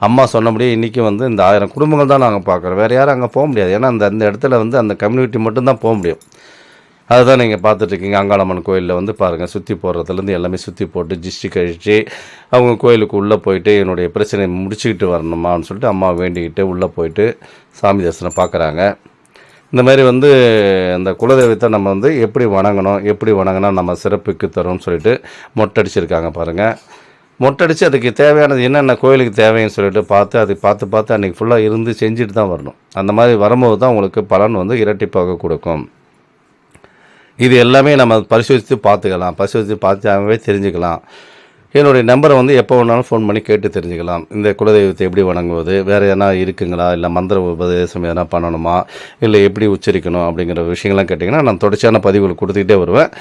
[SPEAKER 1] அம்மா சொன்னபடியே இன்றைக்கும் வந்து இந்த 1000 குடும்பங்கள் தான் நாங்கள் பார்க்குறோம், வேறு யாரும் அங்கே போக முடியாது. ஏன்னா அந்த இடத்துல வந்து அந்த கம்யூனிட்டி மட்டும்தான் போக முடியும். அதுதான் நீங்கள் பார்த்துட்ருக்கீங்க. அங்காளம்மன் கோயிலில் வந்து பாருங்கள், சுற்றி போடுறதுலேருந்து எல்லாமே சுற்றி போட்டு ஜிஸ்டி கழிச்சு அவங்க கோயிலுக்கு உள்ளே போயிட்டு என்னுடைய பிரச்சனையை முடிச்சுக்கிட்டு வரணுமான்னு சொல்லிட்டு அம்மா வேண்டிக்கிட்டு உள்ளே போயிட்டு சாமி தரிசனம் பார்க்குறாங்க. இந்த மாதிரி வந்து அந்த குலதெய்வத்தை நம்ம வந்து எப்படி வணங்கணும், எப்படி வணங்கினா நம்ம சிறப்புக்கு தரும்னு சொல்லிட்டு மொட்டடிச்சிருக்காங்க பாருங்கள். மொட்டடிச்சு அதுக்கு தேவையானது என்னென்ன கோயிலுக்கு தேவைன்னு சொல்லிட்டு பார்த்து அன்றைக்கி ஃபுல்லாக இருந்து செஞ்சுட்டு தான் வரணும். அந்த மாதிரி வரும்போது தான் உங்களுக்கு பலன் வந்து இரட்டிப்பாக கொடுக்கும். இது எல்லாமே நம்ம பரிசோதித்து பார்த்தாவே தெரிஞ்சுக்கலாம். என்னுடைய நம்பரை வந்து எப்போ வேணாலும் ஃபோன் பண்ணி கேட்டு தெரிஞ்சுக்கலாம். இந்த குலதெய்வத்தை எப்படி வணங்குவது, வேறு எதனா இருக்குங்களா, இல்லை மந்திர உபதேசம் எதனா பண்ணணுமா, இல்லை எப்படி உச்சரிக்கணும் அப்படிங்கிற விஷயங்கள்லாம் கேட்டிங்கன்னா நான் தொடர்ச்சியான பதிவுகள் கொடுத்துக்கிட்டே வருவேன்.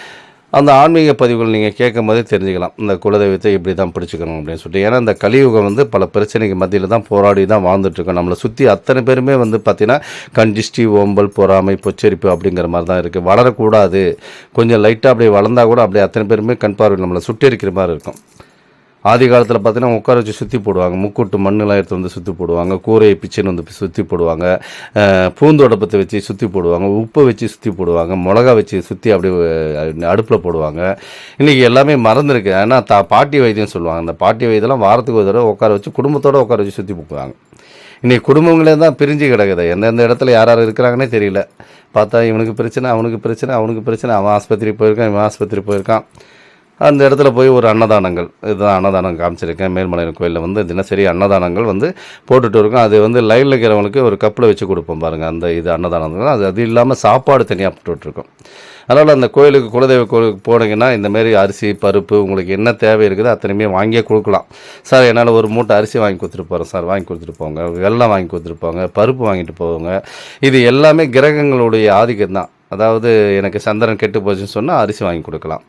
[SPEAKER 1] அந்த ஆன்மீக பதிவுகள் நீங்கள் கேட்கும் போதே தெரிஞ்சுக்கலாம், இந்த குலதெய்வத்தை இப்படி தான் பிடிச்சிக்கணும் அப்படின்னு சொல்லிட்டு. ஏன்னா இந்த கலியுகம் வந்து பல பிரச்சனைக்கு மத்தியில் தான் போராடி தான் வாழ்ந்துட்டுருக்கோம். நம்மளை சுற்றி அத்தனை பேருமே வந்து பார்த்திங்கன்னா கண்டிஷ்டி, ஓம்பல், பொறாமை, பொச்சரிப்பு அப்படிங்கிற மாதிரி தான் இருக்குது. வளரக்கூடாது, கொஞ்சம் லைட்டாக அப்படியே வளர்ந்தால் கூட அப்படியே அத்தனை பேருமே கண் பார்வை நம்மளை சுற்றி இருக்கிற மாதிரி இருக்கும். ஆதி காலத்தில் பார்த்தீங்கன்னா உட்கார வச்சு சுற்றி போடுவாங்க, முக்கூட்டு மண்ணெலாம் எடுத்து வந்து சுற்றி போடுவாங்க, கூரையை பிச்சுன்னு வந்து சுற்றி போடுவாங்க, பூந்தோட்டப்பத்தை வச்சு சுற்றி போடுவாங்க, உப்பை வச்சு சுற்றி போடுவாங்க, மிளகா வச்சு சுற்றி அப்படியே அடுப்பில் போடுவாங்க. இன்றைக்கி எல்லாமே மறந்துருக்கு. ஏன்னா பாட்டி வைத்தியம் சொல்லுவாங்க, அந்த பாட்டி வைத்தியெல்லாம் வாரத்துக்கு ஒரு தடவை உட்கார வச்சு குடும்பத்தோடு உட்கார வச்சு சுற்றி போடுவாங்க. இன்றைக்கி குடும்பங்களே தான் பிரிஞ்சு கிடக்குது, எந்தெந்த இடத்துல யார் இருக்கிறாங்கன்னே தெரியல. பார்த்தா இவனுக்கு பிரச்சனை, அவனுக்கு பிரச்சனை, அவன் ஆஸ்பத்திரி போயிருக்கான், இவன் ஆஸ்பத்திரி போயிருக்கான். அந்த இடத்துல போய் ஒரு அன்னதானங்கள், இதுதான் அன்னதானம் காமிச்சிருக்கேன். மேல்மலையன் கோயிலில் வந்து தினசரி அன்னதானங்கள் வந்து போட்டுகிட்டு இருக்கோம். அது வந்து லைனில் இருக்கிறவங்களுக்கு ஒரு கப்பில் வச்சு கொடுப்போம் பாருங்கள், அந்த இது அன்னதானங்கள். அது இல்லாமல் சாப்பாடு தனியாக போட்டுட்ருக்கோம். அதனால் அந்த கோயிலுக்கு, குலதெய்வ கோயிலுக்கு போனீங்கன்னா இந்தமாரி அரிசி, பருப்பு, உங்களுக்கு என்ன தேவை இருக்குது அத்தனையுமே வாங்கியே கொடுக்கலாம். சார் என்னால் ஒரு மூட்டை அரிசி வாங்கி கொடுத்துட்டு போகிறேன் சார், வாங்கி கொடுத்துட்டு போங்க. வெல்லம் வாங்கி கொடுத்துட்டு போங்க, பருப்பு வாங்கிட்டு போங்க. இது எல்லாமே கிரகங்களுடைய ஆதிக்கம் தான். அதாவது எனக்கு சந்திரன் கெட்டு போச்சுன்னு சொன்னால் அரிசி வாங்கி கொடுக்கலாம்,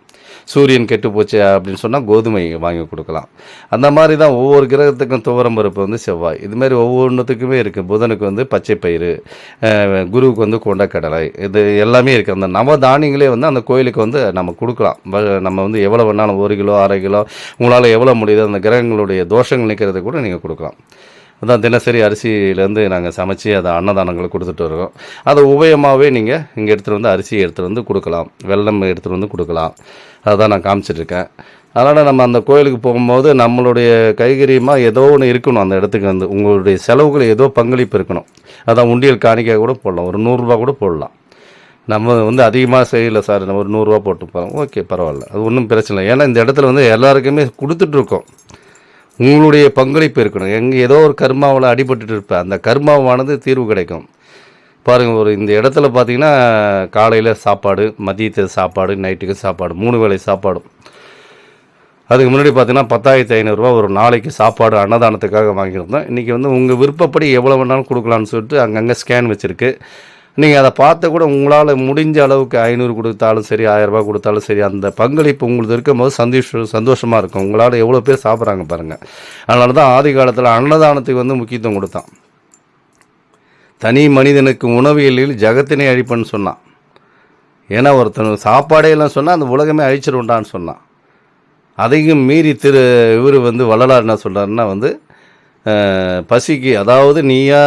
[SPEAKER 1] சூரியன் கெட்டு போச்சு அப்படின்னு சொன்னால் கோதுமை வாங்கி கொடுக்கலாம். அந்த மாதிரி தான் ஒவ்வொரு கிரகத்துக்கும் துவரம் பருப்பு வந்து செவ்வாய், இதுமாரி ஒவ்வொன்றுத்துக்குமே இருக்குது. புதனுக்கு வந்து பச்சை பயிறு, குருவுக்கு வந்து கொண்டக்கடலை, இது எல்லாமே இருக்குது. அந்த நவதானியங்களே வந்து அந்த கோயிலுக்கு வந்து நம்ம கொடுக்கலாம். நம்ம வந்து எவ்வளோ வேணாலும் 1 கிலோ 1/2 கிலோ உங்களால் எவ்வளோ முடியுதோ அந்த கிரகங்களுடைய தோஷங்கள் நிற்கிறத கூட நீங்கள் கொடுக்கலாம். அதான் தினசரி அரிசியிலேருந்து நாங்கள் சமைச்சி அதை அன்னதானங்களை கொடுத்துட்டு வரோம். அதை உபயமாகவே நீங்கள் இங்கே எடுத்துகிட்டு வந்து அரிசி எடுத்துகிட்டு வந்து கொடுக்கலாம், வெல்லம் எடுத்துகிட்டு வந்து கொடுக்கலாம். அதுதான் நான் காமிச்சிட்ருக்கேன். அதனால் நம்ம அந்த கோயிலுக்கு போகும்போது நம்மளுடைய கைகரியமாக ஏதோ ஒன்று இருக்கணும். அந்த இடத்துக்கு வந்து உங்களுடைய செலவுகள் ஏதோ பங்களிப்பு இருக்கணும். அதான் உண்டியல் காணிக்கை கூட போடலாம், ஒரு 100 ரூபா கூட போடலாம். நம்ம வந்து அதிகமாக செய்யலை சார், நம்ம ஒரு 100 ரூபா போட்டு போகிறோம், ஓகே பரவாயில்ல, அது ஒன்றும் பிரச்சனை இல்லை. ஏன்னா இந்த இடத்துல வந்து எல்லாருக்குமே கொடுத்துட்ருக்கோம். உங்களுடைய பங்களிப்பு இருக்கணும். எங்கே ஏதோ ஒரு கர்மாவில் அடிபட்டுட்டு இருப்பேன், அந்த கர்மாவானது தீர்வு கிடைக்கும். பாருங்கள், ஒரு இந்த இடத்துல பார்த்தீங்கன்னா காலையில் சாப்பாடு, மதியத்துக்கு சாப்பாடு, நைட்டுக்கு சாப்பாடு, 3 வேளை சாப்பாடும். அதுக்கு முன்னாடி பார்த்தீங்கன்னா 10,500 ரூபா ஒரு நாளைக்கு சாப்பாடு அன்னதானத்துக்காக வாங்கியிருந்தோம். இன்றைக்கி வந்து உங்கள் விருப்பப்படி எவ்வளோ வேணாலும் கொடுக்கலான்னு சொல்லிட்டு அங்கங்கே ஸ்கேன் வச்சுருக்கு. நீங்கள் அதை பார்த்து கூட உங்களால் முடிஞ்ச அளவுக்கு 500 கொடுத்தாலும் சரி, 1000 ரூபா கொடுத்தாலும் சரி, அந்த பங்களிப்பு உங்களுக்கு இருக்கும்போது சந்தோஷமாக இருக்கும். உங்களால் எவ்வளோ பேர் சாப்பிட்றாங்க பாருங்கள். அதனால தான் ஆதி காலத்தில் அன்னதானத்துக்கு வந்து முக்கியத்துவம் கொடுத்தான். தனி மனிதனுக்கு உணவியலில் ஜகத்தினை அழிப்பன்னு சொன்னான். ஏன்னா ஒருத்தன் சாப்பாடே எல்லாம் சொன்னால் அந்த உலகமே அழிச்சிருண்டான்னு சொன்னான். அதையும் மீறி இவர் வந்து வள்ளலார் என்ன சொல்கிறாருன்னா வந்து பசிக்கு, அதாவது நீயா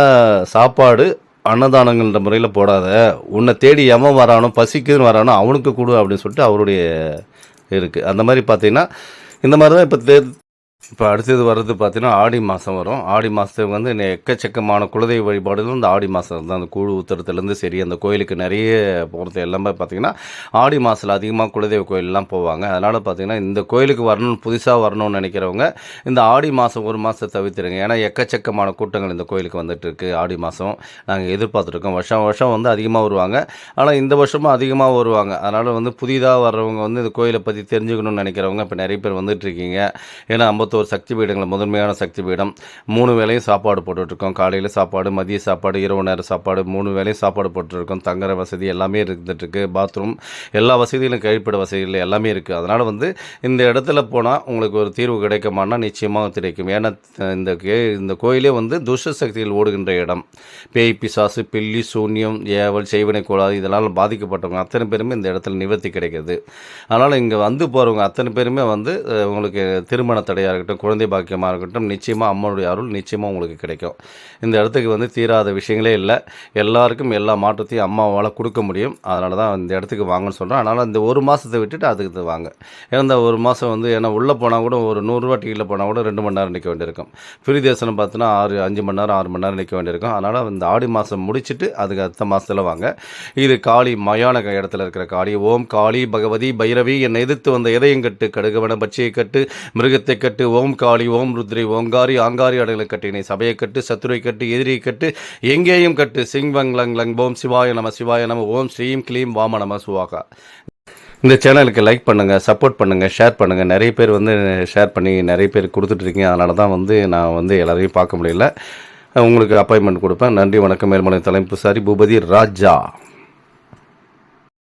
[SPEAKER 1] சாப்பாடு அன்னதானங்கள்ன்ற முறையில் போடாத, உன்னை தேடி எவன் வரானோ, பசிக்குதுன்னு வரானோ அவனுக்கு கொடு அப்படின்னு சொல்லிட்டு அவருடைய இருக்குது. அந்த மாதிரி பார்த்தீங்கன்னா இந்த மாதிரி தான் இப்போ அடுத்தது வர்றது பார்த்தீங்கன்னா ஆடி மாதம் வரும். ஆடி மாதத்துக்கு வந்து எக்கச்சக்கமான குலதெய்வ வழிபாடுகள் இந்த ஆடி மாதம் தான். அந்த கூழ் ஊற்றுறதுலேருந்து சரி, அந்த கோயிலுக்கு நிறைய போகிறது எல்லாமே பார்த்திங்கன்னா ஆடி மாதத்தில் அதிகமாக குலதெய்வ கோயிலெலாம் போவாங்க. அதனால் பார்த்திங்கன்னா இந்த கோயிலுக்கு வரணும்னு புதுசாக வரணும்னு நினைக்கிறவங்க இந்த ஆடி மாதம் ஒரு மாதத்தை தவிர்த்துருங்க. ஏன்னா எக்கச்சக்கமான கூட்டங்கள் இந்த கோயிலுக்கு வந்துட்டுருக்கு. ஆடி மாதம் நாங்கள் எதிர்பார்த்துருக்கோம். வருஷம் வருஷம் வந்து அதிகமாக வருவாங்க. ஆனால் இந்த வருஷமும் அதிகமாக வருவாங்க. அதனால் வந்து புதிதாக வர்றவங்க வந்து இந்த கோயிலை பற்றி தெரிஞ்சுக்கணும்னு நினைக்கிறவங்க இப்போ நிறைய பேர் வந்துட்டுருக்கீங்க. ஏன்னா 51 சக்தி பீடங்கள் முதன்மையான சக்தி பீடம். 3 வேளையும் சாப்பாடு போட்டுட்ருக்கோம். காலையில் சாப்பாடு, மதிய சாப்பாடு, இரவு நேர சாப்பாடு, 3 வேளையும் சாப்பாடு போட்டுருக்கோம். தங்குற வசதி எல்லாமே இருந்துகிட்ருக்கு. பாத்ரூம் எல்லா வசதியிலும், கழிப்பிட வசதிகள் எல்லாமே இருக்குது. அதனால் வந்து இந்த இடத்துல போனால் உங்களுக்கு ஒரு தீர்வு கிடைக்குமானா நிச்சயமாக கிடைக்கும். ஏன்னா இந்த கோயிலே வந்து துஷ்ட சக்திகள் ஓடுகின்ற இடம். பேய், பிசாசு, பில்லி, சூன்யம், ஏவல், செய்வினை கோளாறு இதனால் பாதிக்கப்பட்டவங்க அத்தனை பேருமே இந்த இடத்துல நிவர்த்தி கிடைக்கிது. அதனால் இங்கே வந்து போகிறவங்க அத்தனை பேருமே வந்து உங்களுக்கு திருமண தடையாக இருக்கட்டும், குழந்தை பாக்கியமாக இருக்கட்டும், நிச்சயமாக அம்மனுடைய அருள் நிச்சயமாக உங்களுக்கு கிடைக்கும். இந்த இடத்துக்கு வந்து தீராத விஷயங்களே இல்லை. எல்லாருக்கும் எல்லா மாற்றத்தையும் அம்மாவால் கொடுக்க முடியும். அதனால தான் இந்த இடத்துக்கு வாங்கன்னு சொல்கிறேன். அதனால் இந்த ஒரு மாதத்தை விட்டுட்டு அதுக்கு வாங்க. ஏன்னா இந்த ஒரு மாதம் வந்து ஏன்னா உள்ளே போனால் கூட ஒரு 100 ரூபா டிக்கெட்டில் போனால் கூட 2 மணி நேரம் நிற்க வேண்டியிருக்கும். ஃப்ரீ தரிசனம் பார்த்தோன்னா 5 மணி நேரம் 6 மணி நேரம் நிற்க வேண்டியிருக்கும். அதனால் இந்த ஆடி மாதம் முடிச்சுட்டு அதுக்கு அடுத்த மாதத்தில் வாங்க. இது காளி மயான இடத்துல இருக்கிற காளி. ஓம் காளி பகவதி பைரவி என்னை எதிர்த்து வந்த இதயம் கட்டு, கடுகவன பட்சியை கட்டு, மிருகத்தை கட்டு, ஓம் காளி, ஓம் ருத்ரி, ஓங்காரி, ஆங்காரி அடைகளை கட்டினை, சபையை கட்டு, சத்துரை கட்டு, எதிரியை கட்டு, எங்கேயும் கட்டு, சிங் வங் லங் லங் ஓம் சிவாய நம சிவாய நம ஓம் ஸ்ரீம் கிளீம் வாம நம சுவாகா. இந்த சேனலுக்கு லைக் பண்ணுங்கள், சப்போர்ட் பண்ணுங்கள், ஷேர் பண்ணுங்கள். நிறைய பேர் வந்து ஷேர் பண்ணி நிறைய பேர் கொடுத்துட்ருக்கீங்க. அதனால தான் வந்து நான் வந்து எல்லாரையும் பார்க்க முடியல. உங்களுக்கு அப்பாயின்மெண்ட் கொடுப்பேன். நன்றி, வணக்கம். மேல்மலை தலைமை பூசாரி பூபதி ராஜா.